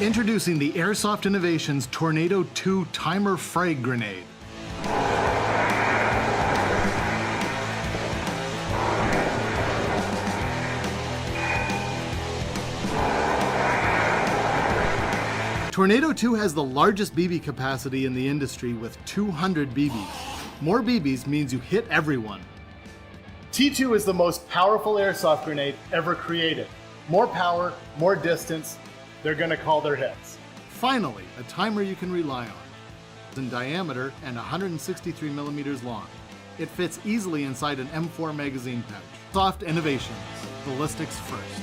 Introducing the Airsoft Innovations Tornado 2 Timer Frag Grenade. Tornado 2 has the largest BB capacity in the industry with 200 BBs. More BBs means you hit everyone. T2 is the most powerful airsoft grenade ever created. More power, more distance, they're gonna call their hits. Finally, a timer you can rely on. It's in diameter and 163 millimeters long. It fits easily inside an M4 magazine pouch. Soft innovations, ballistics first.